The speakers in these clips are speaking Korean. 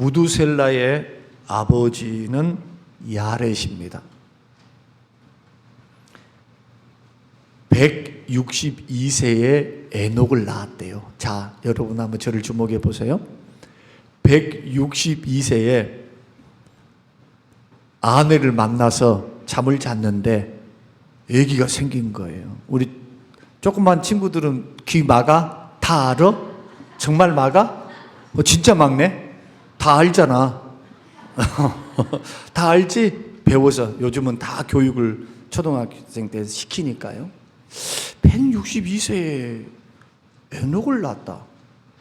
무두셀라의 아버지는 야렛입니다. 162세에 에녹을 낳았대요. 자, 여러분 한번 저를 주목해 보세요. 162세에 아내를 만나서 잠을 잤는데 아기가 생긴 거예요. 우리 조그만 친구들은 귀 막아? 다 알아? 정말 막아? 진짜 막네? 다 알잖아. 다 알지? 배워서 요즘은 다 교육을 초등학생 때 시키니까요. 162세에 에녹을 낳았다.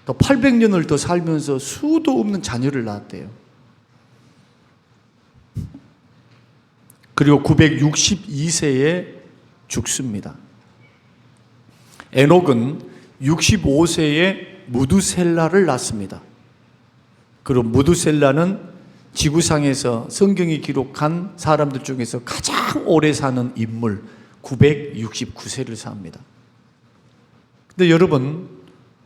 또 800년을 더 살면서 수도 없는 자녀를 낳았대요. 그리고 962세에 죽습니다. 에녹은 65세에 무두셀라를 낳습니다. 그리고 무두셀라는 지구상에서 성경이 기록한 사람들 중에서 가장 오래 사는 인물 969세를 삽니다. 근데 여러분,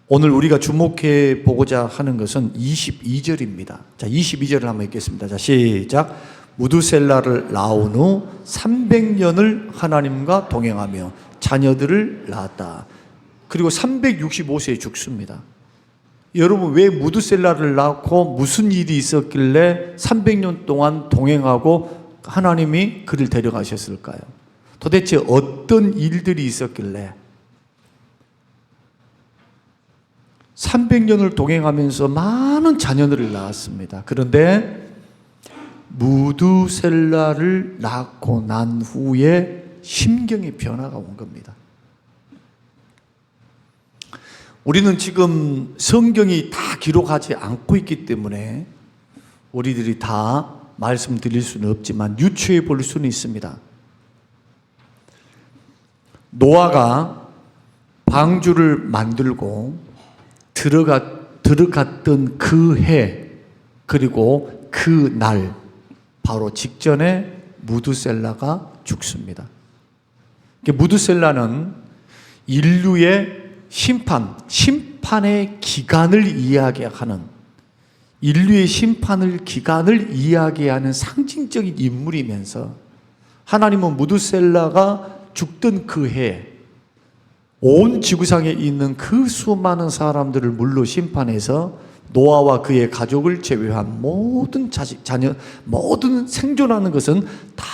오늘 우리가 주목해 보고자 하는 것은 22절입니다. 자, 22절을 한번 읽겠습니다. 자, 시작. 무두셀라를 낳은 후 300년을 하나님과 동행하며 자녀들을 낳았다. 그리고 365세에 죽습니다. 여러분, 왜 무두셀라를 낳고 무슨 일이 있었길래 300년 동안 동행하고 하나님이 그를 데려가셨을까요? 도대체 어떤 일들이 있었길래 300년을 동행하면서 많은 자녀들을 낳았습니다. 그런데 무두셀라를 낳고 난 후에 심경의 변화가 온 겁니다. 우리는 지금 성경이 다 기록하지 않고 있기 때문에 우리들이 다 말씀드릴 수는 없지만 유추해 볼 수는 있습니다. 노아가 방주를 만들고 들어갔던 그 해, 그리고 그 날 바로 직전에 무두셀라가 죽습니다. 무두셀라는 인류의 심판의 기간을 이야기하는, 인류의 기간을 이야기하는 상징적인 인물이면서 하나님은 무두셀라가 죽던 그 해 온 지구상에 있는 그 수많은 사람들을 물로 심판해서 노아와 그의 가족을 제외한 모든 자녀, 모든 생존하는 것은 다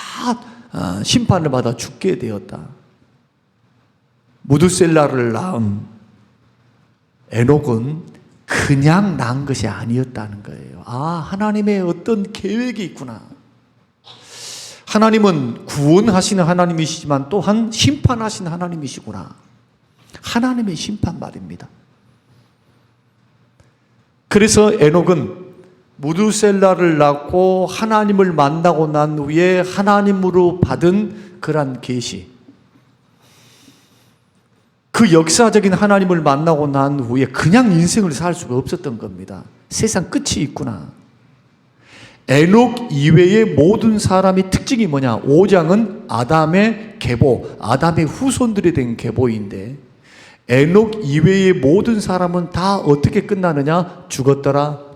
심판을 받아 죽게 되었다. 무두셀라를 낳은 에녹은 그냥 낳은 것이 아니었다는 거예요. 아, 하나님의 어떤 계획이 있구나. 하나님은 구원하시는 하나님이시지만 또한 심판하시는 하나님이시구나. 하나님의 심판 말입니다. 그래서 에녹은 무두셀라를 낳고 하나님을 만나고 난 후에 하나님으로 받은 그러한 계시, 그 역사적인 하나님을 만나고 난 후에 그냥 인생을 살 수가 없었던 겁니다. 세상 끝이 있구나. 에녹 이외의 모든 사람의 특징이 뭐냐? 5장은 아담의 계보, 아담의 후손들이 된 계보인데 에녹 이외의 모든 사람은 다 어떻게 끝나느냐? 죽었더라,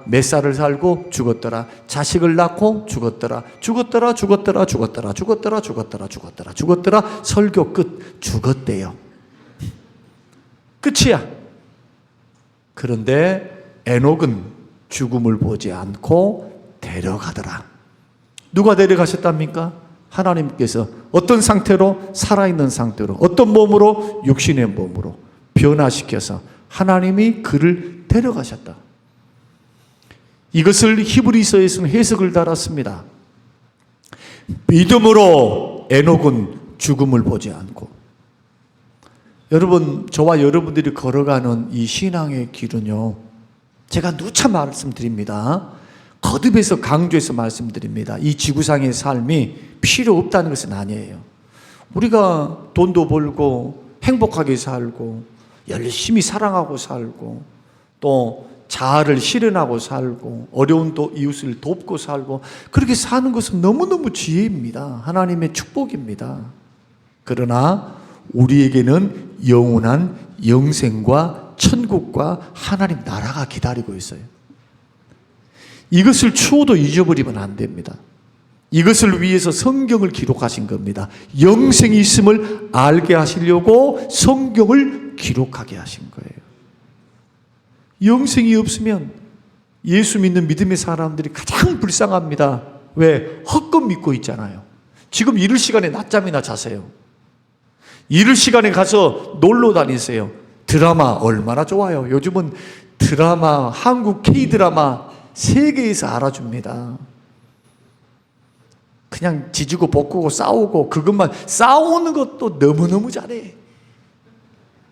몇 살을 살고 죽었더라, 자식을 낳고 죽었더라, 설교 끝, 죽었대요. 끝이야. 그런데 에녹은 죽음을 보지 않고 데려가더라. 누가 데려가셨답니까? 하나님께서 어떤 상태로? 살아있는 상태로, 어떤 몸으로? 육신의 몸으로 변화시켜서 하나님이 그를 데려가셨다. 이것을 히브리서에서는 해석을 달았습니다. 믿음으로 에녹은 죽음을 보지 않고. 여러분, 저와 여러분들이 걸어가는 이 신앙의 길은요, 제가 누차 말씀드립니다. 거듭해서 강조해서 말씀드립니다. 이 지구상의 삶이 필요 없다는 것은 아니에요. 우리가 돈도 벌고 행복하게 살고 열심히 사랑하고 살고 또 자아를 실현하고 살고 어려운 이웃을 돕고 살고 그렇게 사는 것은 너무너무 지혜입니다. 하나님의 축복입니다. 그러나 우리에게는 영원한 영생과 천국과 하나님 나라가 기다리고 있어요. 이것을 추호도 잊어버리면 안 됩니다. 이것을 위해서 성경을 기록하신 겁니다. 영생이 있음을 알게 하시려고 성경을 기록하게 하신 거예요. 영생이 없으면 예수 믿는 믿음의 사람들이 가장 불쌍합니다. 왜? 헛것 믿고 있잖아요. 지금 이럴 시간에 낮잠이나 자세요. 이럴 시간에 가서 놀러 다니세요. 드라마 얼마나 좋아요. 요즘은 드라마, 한국 K드라마 세계에서 알아줍니다. 그냥 지지고 볶고 싸우고 그것만 싸우는 것도 너무너무 잘해.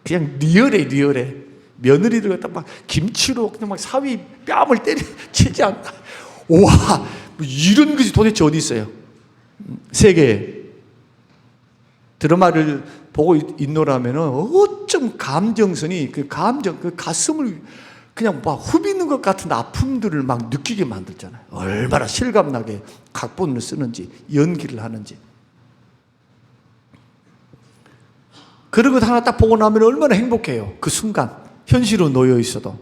그냥 리얼해. 며느리들 갖다 막 김치로 그냥 막 사위 뺨을 치지 않나. 와, 뭐 이런 것이 도대체 어디 있어요? 세계에. 드라마를 보고 있노라면은 어쩜 감정선이 그 가슴을 그냥 막 후비는 것 같은 아픔들을 막 느끼게 만들잖아요. 얼마나 실감나게 각본을 쓰는지, 연기를 하는지. 그런 것 하나 딱 보고 나면 얼마나 행복해요. 그 순간. 현실로 놓여 있어도.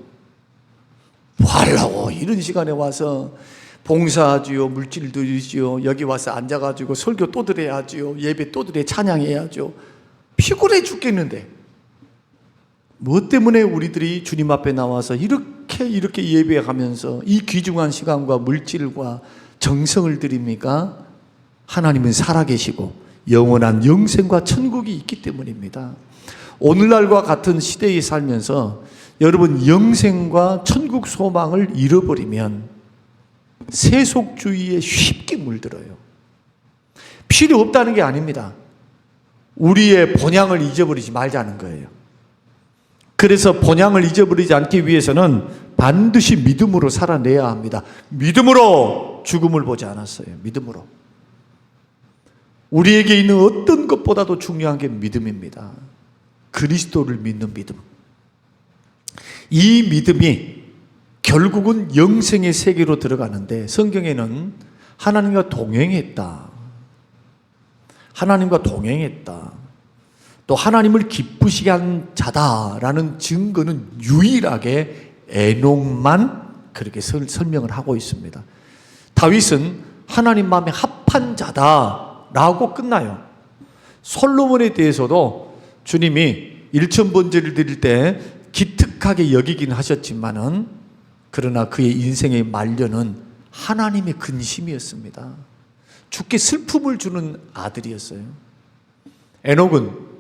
뭐 하려고 이런 시간에 와서 봉사하지요, 물질 드리지요, 여기 와서 앉아가지고 설교 또 드려야지요, 예배 또 드려 찬양해야죠. 피곤해 죽겠는데. 무엇 때문에 우리들이 주님 앞에 나와서 이렇게 예배하면서 이 귀중한 시간과 물질과 정성을 드립니까? 하나님은 살아계시고 영원한 영생과 천국이 있기 때문입니다. 오늘날과 같은 시대에 살면서 여러분 영생과 천국 소망을 잃어버리면 세속주의에 쉽게 물들어요. 필요 없다는 게 아닙니다. 우리의 본향을 잊어버리지 말자는 거예요. 그래서 본향을 잊어버리지 않기 위해서는 반드시 믿음으로 살아내야 합니다. 믿음으로 죽음을 보지 않았어요. 믿음으로. 우리에게 있는 어떤 것보다도 중요한 게 믿음입니다. 그리스도를 믿는 믿음. 이 믿음이 결국은 영생의 세계로 들어가는데 성경에는 하나님과 동행했다. 하나님과 동행했다. 또 하나님을 기쁘시게 한 자다라는 증거는 유일하게 에녹만 그렇게 설명을 하고 있습니다. 다윗은 하나님 마음에 합한 자다라고 끝나요. 솔로몬에 대해서도 주님이 일천번제를 드릴 때 기특하게 여기긴 하셨지만은 그러나 그의 인생의 말년은 하나님의 근심이었습니다. 주께 슬픔을 주는 아들이었어요. 에녹은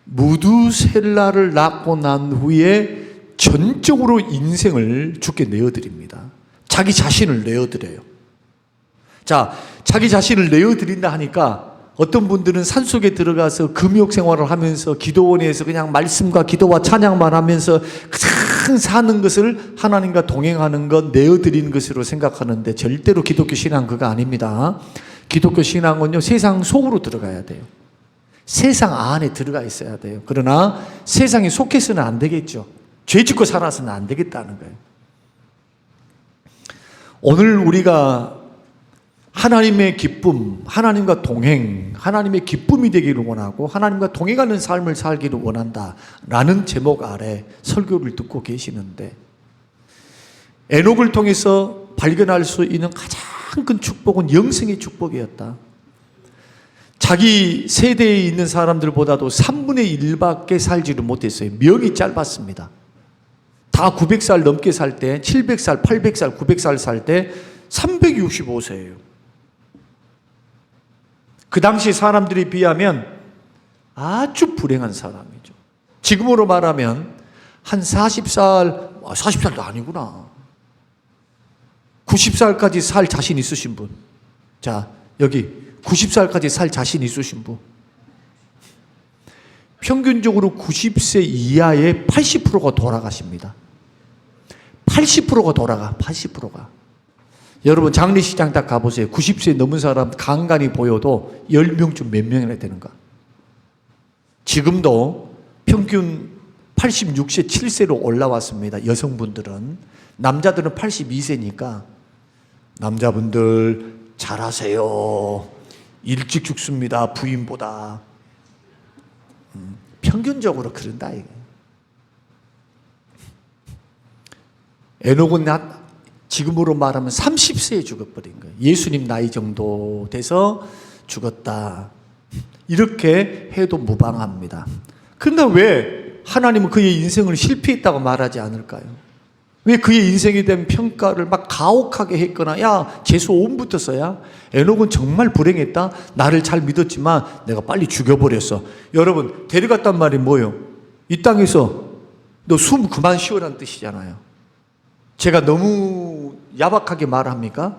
무두셀라를 낳고 난 후에 전적으로 인생을 주께 내어드립니다. 자기 자신을 내어드려요. 자, 자기 자신을 내어드린다 하니까 어떤 분들은 산속에 들어가서 금욕 생활을 하면서 기도원에서 그냥 말씀과 기도와 찬양만 하면서 그냥 사는 것을 하나님과 동행하는 것, 내어드리는 것으로 생각하는데 절대로 기독교 신앙 그거 아닙니다. 기독교 신앙은요, 세상 속으로 들어가야 돼요. 세상 안에 들어가 있어야 돼요. 그러나 세상에 속해서는 안 되겠죠. 죄 짓고 살아서는 안 되겠다는 거예요. 오늘 우리가 하나님의 기쁨, 하나님과 동행, 하나님의 기쁨이 되기를 원하고 하나님과 동행하는 삶을 살기를 원한다라는 제목 아래 설교를 듣고 계시는데 에녹을 통해서 발견할 수 있는 가장 큰 축복은 영생의 축복이었다. 자기 세대에 있는 사람들보다도 3분의 1밖에 살지를 못했어요. 명이 짧았습니다. 다 900살 넘게 살 때, 700살, 800살, 900살 살 때 365세예요. 그 당시 사람들에 비하면 아주 불행한 사람이죠. 지금으로 말하면 한 40살, 40살도 아니구나. 90살까지 살 자신 있으신 분. 자, 여기 90살까지 살 자신 있으신 분. 평균적으로 90세 이하의 80%가 돌아가십니다. 80%가 돌아가, 80%가. 여러분 장례식장 딱 가보세요. 90세 넘은 사람 간간히 보여도 10명 중 몇 명이나 되는가? 지금도 평균 86세, 7세로 올라왔습니다. 여성분들은. 남자들은 82세니까 남자분들 잘하세요. 일찍 죽습니다. 부인보다. 평균적으로 그런다 이게. 에녹은 지금으로 말하면 30세에 죽어버린 거예요. 예수님 나이 정도 돼서 죽었다. 이렇게 해도 무방합니다. 그런데 왜 하나님은 그의 인생을 실패했다고 말하지 않을까요? 왜 그의 인생에 대한 평가를 막 가혹하게 했거나, 야, 재수 5분부터서야 에녹은 정말 불행했다. 나를 잘 믿었지만 내가 빨리 죽여버렸어. 여러분, 데려갔단 말이 뭐예요? 이 땅에서 너 숨 그만 쉬어라는 뜻이잖아요. 제가 너무 야박하게 말합니까?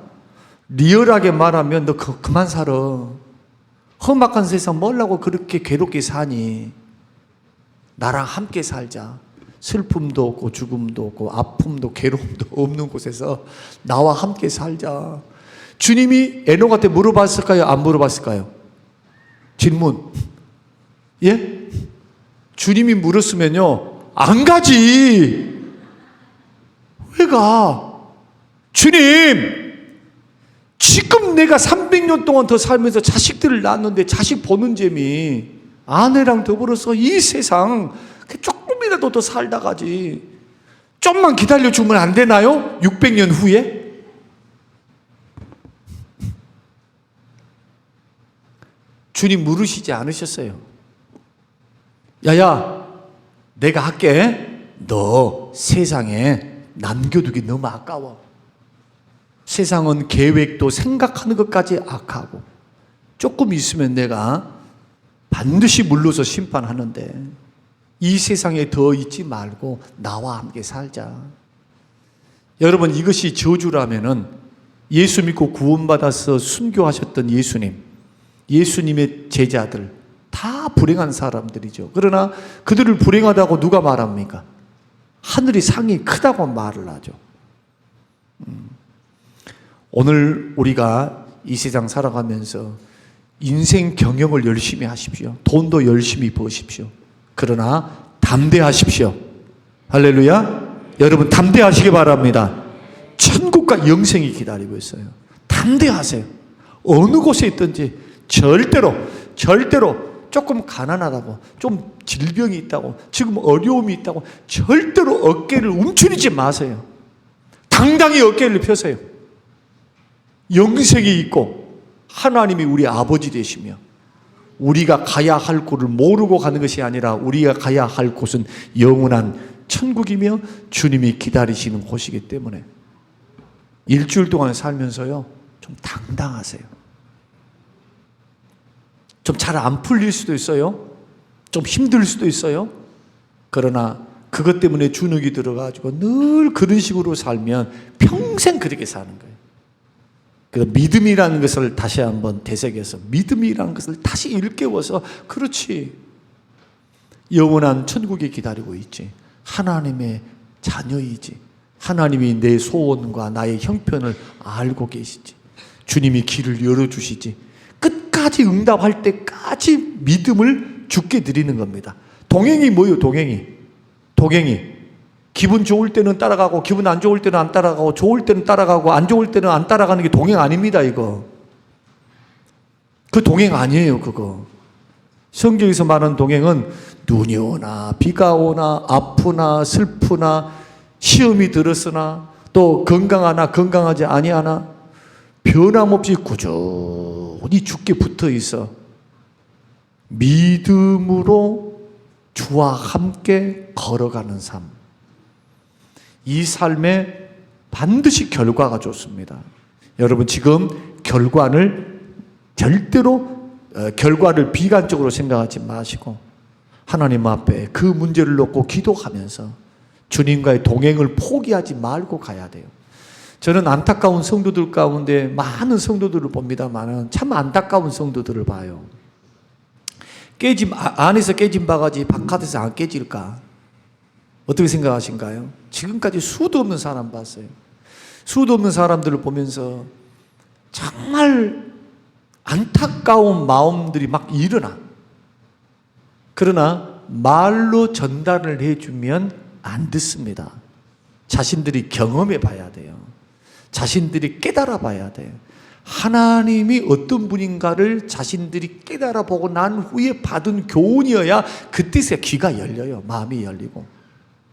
리얼하게 말하면 너 그만 살아. 험악한 세상 뭐라고 그렇게 괴롭게 사니? 나랑 함께 살자. 슬픔도 없고 죽음도 없고 아픔도 괴로움도 없는 곳에서 나와 함께 살자. 주님이 에녹한테 물어봤을까요? 안 물어봤을까요? 질문. 예? 주님이 물었으면요, 안 가지. 왜 가? 주님, 지금 내가 300년 동안 더 살면서 자식들을 낳았는데 자식 보는 재미, 아내랑 더불어서 이 세상 조금이라도 더 살다 가지. 좀만 기다려주면 안 되나요? 600년 후에? 주님 물으시지 않으셨어요. 야야, 내가 할게. 너 세상에 남겨두기 너무 아까워. 세상은 계획도 생각하는 것까지 악하고, 조금 있으면 내가 반드시 물러서 심판하는데 이 세상에 더 있지 말고 나와 함께 살자. 여러분, 이것이 저주라면은 예수 믿고 구원받아서 순교하셨던 예수님의 제자들 다 불행한 사람들이죠. 그러나 그들을 불행하다고 누가 말합니까? 하늘이 상이 크다고 말을 하죠. 오늘 우리가 이 세상 살아가면서 인생 경영을 열심히 하십시오. 돈도 열심히 버십시오. 그러나 담대하십시오. 할렐루야. 여러분, 담대하시기 바랍니다. 천국과 영생이 기다리고 있어요. 담대하세요. 어느 곳에 있든지 절대로 조금 가난하다고, 좀 질병이 있다고, 지금 어려움이 있다고 절대로 어깨를 움츠리지 마세요. 당당히 어깨를 펴세요. 영생이 있고 하나님이 우리 아버지 되시며, 우리가 가야 할 곳을 모르고 가는 것이 아니라 우리가 가야 할 곳은 영원한 천국이며 주님이 기다리시는 곳이기 때문에 일주일 동안 살면서요, 좀 당당하세요. 좀 잘 안 풀릴 수도 있어요. 좀 힘들 수도 있어요. 그러나 그것 때문에 주눅이 들어가지고 늘 그런 식으로 살면 평생 그렇게 사는 거예요. 그래서 믿음이라는 것을 다시 한번 되새겨서, 믿음이라는 것을 다시 일깨워서, 그렇지, 영원한 천국이 기다리고 있지. 하나님의 자녀이지. 하나님이 내 소원과 나의 형편을 알고 계시지. 주님이 길을 열어주시지. 끝까지 응답할 때까지 믿음을 주께 드리는 겁니다. 동행이 뭐예요? 동행이 기분 좋을 때는 따라가고, 기분 안 좋을 때는 안 따라가고, 좋을 때는 따라가고, 안 좋을 때는 안 따라가는 게 동행 아닙니다. 이거 그 동행 아니에요. 그거 성경에서 말하는 동행은 눈이 오나 비가 오나 아프나 슬프나 시험이 들었으나 또 건강하나 건강하지 아니하나 변함없이 꾸준히 주께 붙어 있어 믿음으로 주와 함께 걸어가는 삶. 이 삶에 반드시 결과가 좋습니다. 여러분, 지금 결과를 절대로 결과를 비관적으로 생각하지 마시고 하나님 앞에 그 문제를 놓고 기도하면서 주님과의 동행을 포기하지 말고 가야 돼요. 저는 안타까운 성도들 가운데 많은 성도들을 봅니다만 참 안타까운 성도들을 봐요. 안에서 깨진 바가지 바깥에서 안 깨질까? 어떻게 생각하신가요? 지금까지 수도 없는 사람 봤어요. 수도 없는 사람들을 보면서 정말 안타까운 마음들이 막 일어나. 그러나 말로 전달을 해주면 안 듣습니다. 자신들이 경험해 봐야 돼요. 자신들이 깨달아 봐야 돼요. 하나님이 어떤 분인가를 자신들이 깨달아 보고 난 후에 받은 교훈이어야 그때서야 귀가 열려요. 마음이 열리고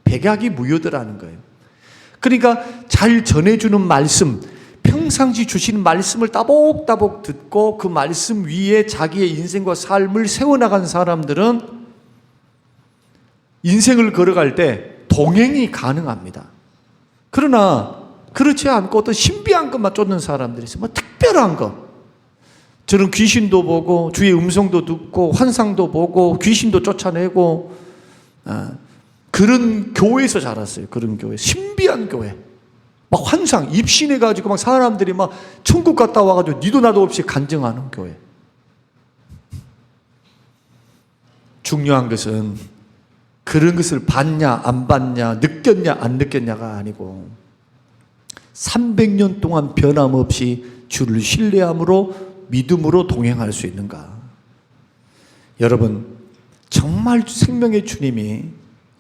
백약이 무효더라는 거예요. 그러니까 잘 전해주는 말씀, 평상시 주시는 말씀을 따복따복 듣고 그 말씀 위에 자기의 인생과 삶을 세워나간 사람들은 인생을 걸어갈 때 동행이 가능합니다. 그러나 그렇지 않고 어떤 신비한 것만 쫓는 사람들이 있어요. 뭐 특별한 것. 저는 귀신도 보고 주의 음성도 듣고 환상도 보고 귀신도 쫓아내고 그런 교회에서 자랐어요. 그런 교회. 신비한 교회. 막 환상, 입신해가지고 막 사람들이 막 천국 갔다 와가지고 니도 나도 없이 간증하는 교회. 중요한 것은 그런 것을 봤냐, 안 봤냐, 느꼈냐, 안 느꼈냐가 아니고 300년 동안 변함없이 주를 신뢰함으로 믿음으로 동행할 수 있는가. 여러분, 정말 생명의 주님이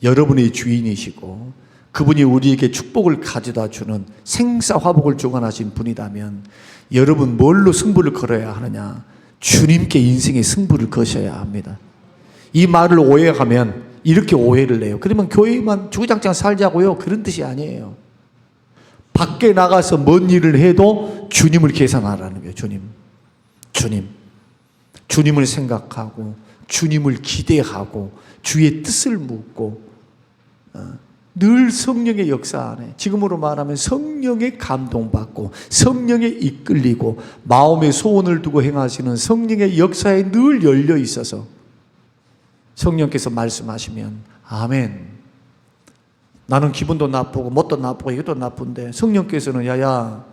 여러분의 주인이시고 그분이 우리에게 축복을 가져다 주는 생사화복을 주관하신 분이라면 여러분 뭘로 승부를 걸어야 하느냐? 주님께 인생의 승부를 거셔야 합니다. 이 말을 오해하면 이렇게 오해를 해요. 그러면 교회만 주구장창 살자고요? 그런 뜻이 아니에요. 밖에 나가서 뭔 일을 해도 주님을 계산하라는 거예요. 주님을 생각하고 주님을 기대하고 주의 뜻을 묻고 늘 성령의 역사 안에, 지금으로 말하면 성령의 감동받고 성령에 이끌리고 마음의 소원을 두고 행하시는 성령의 역사에 늘 열려 있어서 성령께서 말씀하시면 아멘. 나는 기분도 나쁘고 뭣도 나쁘고 이것도 나쁜데 성령께서는 야야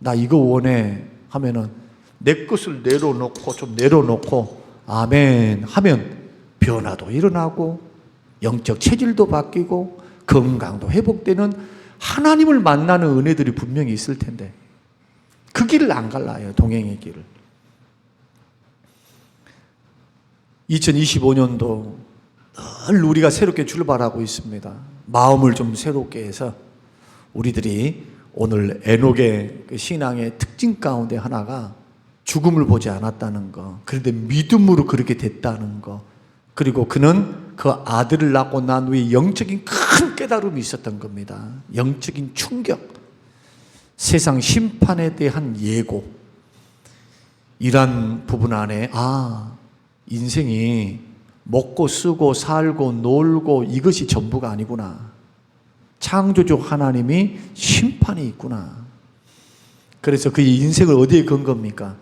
나 이거 원해 하면은 내 것을 내려놓고 좀 내려놓고 아멘 하면 변화도 일어나고 영적 체질도 바뀌고 건강도 회복되는 하나님을 만나는 은혜들이 분명히 있을 텐데 그 길을 안 갈라요. 동행의 길을. 2025년도 늘 우리가 새롭게 출발하고 있습니다. 마음을 좀 새롭게 해서 우리들이 오늘 에녹의 그 신앙의 특징 가운데 하나가 죽음을 보지 않았다는 거, 그런데 믿음으로 그렇게 됐다는 거, 그리고 그는 그 아들을 낳고 난 후에 영적인 큰 깨달음이 있었던 겁니다. 영적인 충격, 세상 심판에 대한 예고, 이러한 부분 안에 인생이 먹고 쓰고 살고 놀고 이것이 전부가 아니구나. 창조주 하나님이 심판이 있구나. 그래서 그 인생을 어디에 건 겁니까?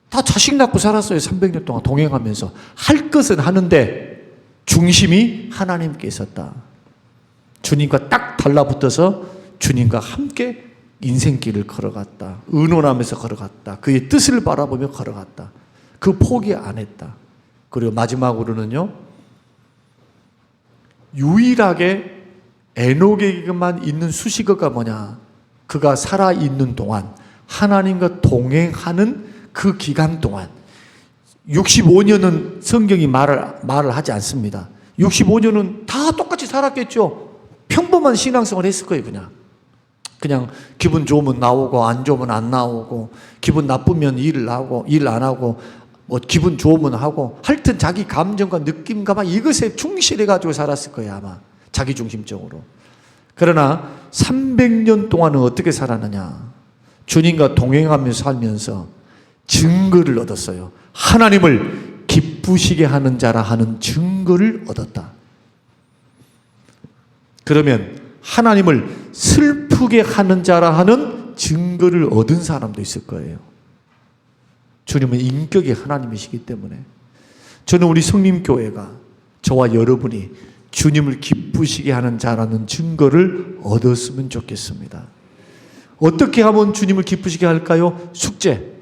다 자식 낳고 살았어요. 300년 동안 동행하면서. 할 것은 하는데 중심이 하나님께 있었다. 주님과 딱 달라붙어서 주님과 함께 인생길을 걸어갔다. 의논하면서 걸어갔다. 그의 뜻을 바라보며 걸어갔다. 그 포기 안 했다. 그리고 마지막으로는요, 유일하게 에녹에게만 있는 수식어가 뭐냐? 그가 살아있는 동안, 하나님과 동행하는 그 기간 동안, 65년은 성경이 말을 하지 않습니다. 65년은 다 똑같이 살았겠죠. 평범한 신앙생활을 했을 거예요. 그냥 기분 좋으면 나오고 안 좋으면 안 나오고, 기분 나쁘면 일 안 하고, 뭐 기분 좋으면 하고, 하여튼 자기 감정과 느낌과 막 이것에 충실해가지고 살았을 거예요. 아마 자기 중심적으로. 그러나 300년 동안은 어떻게 살았느냐? 주님과 동행하면서 살면서 증거를 얻었어요. 하나님을 기쁘시게 하는 자라 하는 증거를 얻었다. 그러면 하나님을 슬프게 하는 자라 하는 증거를 얻은 사람도 있을 거예요. 주님은 인격이 하나님이시기 때문에 저는 우리 성림교회가, 저와 여러분이 주님을 기쁘시게 하는 자라는 증거를 얻었으면 좋겠습니다. 어떻게 하면 주님을 기쁘시게 할까요? 숙제.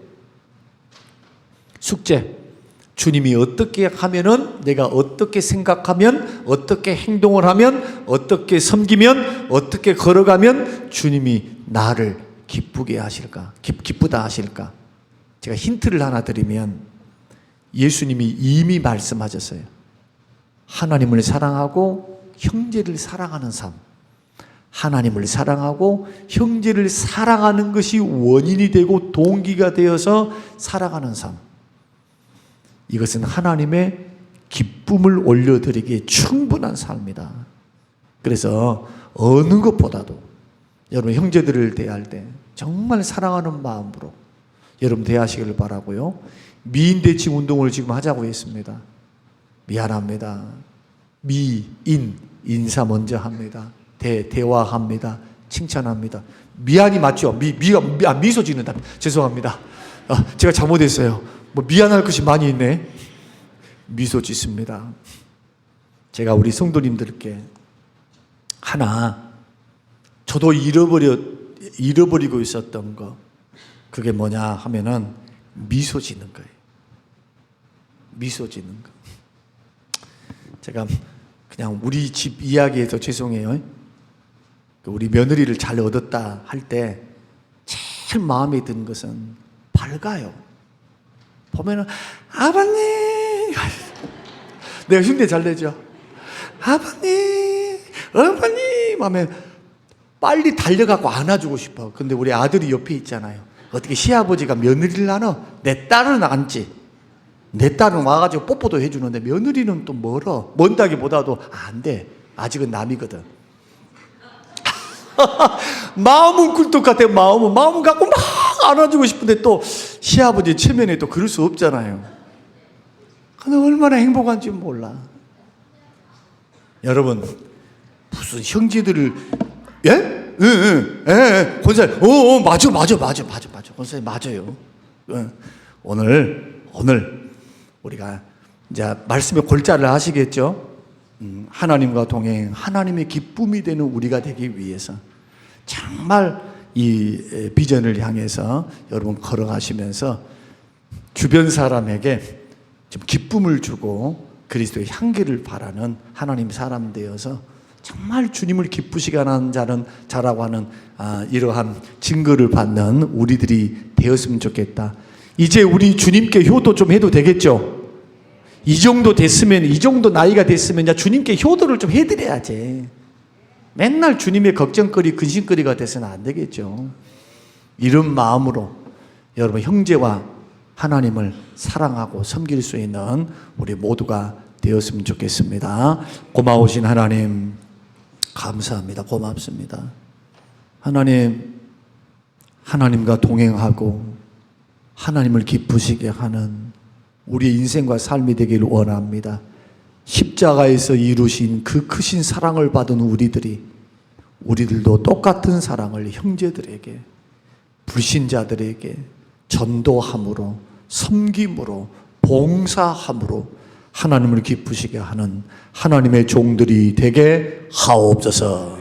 주님이 어떻게 하면은, 내가 어떻게 생각하면, 어떻게 행동을 하면, 어떻게 섬기면, 어떻게 걸어가면 주님이 나를 기쁘게 하실까? 기쁘다 하실까? 제가 힌트를 하나 드리면, 예수님이 이미 말씀하셨어요. 하나님을 사랑하고 형제를 사랑하는 삶. 하나님을 사랑하고 형제를 사랑하는 것이 원인이 되고 동기가 되어서 살아가는 삶. 이것은 하나님의 기쁨을 올려드리기에 충분한 삶이다. 그래서 어느 것보다도 여러분 형제들을 대할 때 정말 사랑하는 마음으로 여러분 대하시기를 바라고요. 미인 대칭 운동을 지금 하자고 했습니다. 미안합니다. 인사 먼저 합니다. 대화합니다. 칭찬합니다. 미안이 맞죠? 미소 짓는다. 죄송합니다. 제가 잘못했어요. 뭐 미안할 것이 많이 있네. 미소 짓습니다. 제가 우리 성도님들께 하나, 저도 잃어버리고 있었던 거, 그게 뭐냐 하면은 미소 짓는 거예요. 미소 짓는 거. 제가 그냥 우리 집 이야기에서 죄송해요. 우리 며느리를 잘 얻었다 할 때 제일 마음에 드는 것은 밝아요. 보면은 아버님, 내가 흉내 잘 내죠. 아버님, 어머님 하면 빨리 달려가고 안아주고 싶어. 근데 우리 아들이 옆에 있잖아요. 어떻게 시아버지가 며느리를 안아? 내 딸은 안지. 내 딸은 와가지고 뽀뽀도 해주는데 며느리는 또 멀어. 먼다기보다도 안 돼. 아직은 남이거든. 마음은 꿀떡같아. 마음은 갖고 막 안아주고 싶은데 또 시아버지 체면에 또 그럴 수 없잖아요. 근데 얼마나 행복한지 몰라. 여러분, 무슨 형제들을, 예? 예, 권사님, 맞아. 권사님, 맞아요. 오늘, 우리가 이제 말씀의 골자를 하시겠죠? 하나님과 동행, 하나님의 기쁨이 되는 우리가 되기 위해서 정말 이 비전을 향해서 여러분 걸어가시면서 주변 사람에게 좀 기쁨을 주고 그리스도의 향기를 바라는 하나님 사람 되어서 정말 주님을 기쁘시게 하는 자라고 하는 이러한 증거를 받는 우리들이 되었으면 좋겠다. 이제 우리 주님께 효도 좀 해도 되겠죠? 이 정도 됐으면, 이 정도 나이가 됐으면 이제 주님께 효도를 좀 해드려야지. 맨날 주님의 걱정거리, 근심거리가 돼서는 안 되겠죠. 이런 마음으로 여러분 형제와 하나님을 사랑하고 섬길 수 있는 우리 모두가 되었으면 좋겠습니다. 고마우신 하나님, 감사합니다. 고맙습니다. 하나님과 동행하고 하나님을 기쁘시게 하는 우리의 인생과 삶이 되기를 원합니다. 십자가에서 이루신 그 크신 사랑을 받은 우리들도 똑같은 사랑을 형제들에게, 불신자들에게 전도함으로, 섬김으로, 봉사함으로 하나님을 기쁘시게 하는 하나님의 종들이 되게 하옵소서.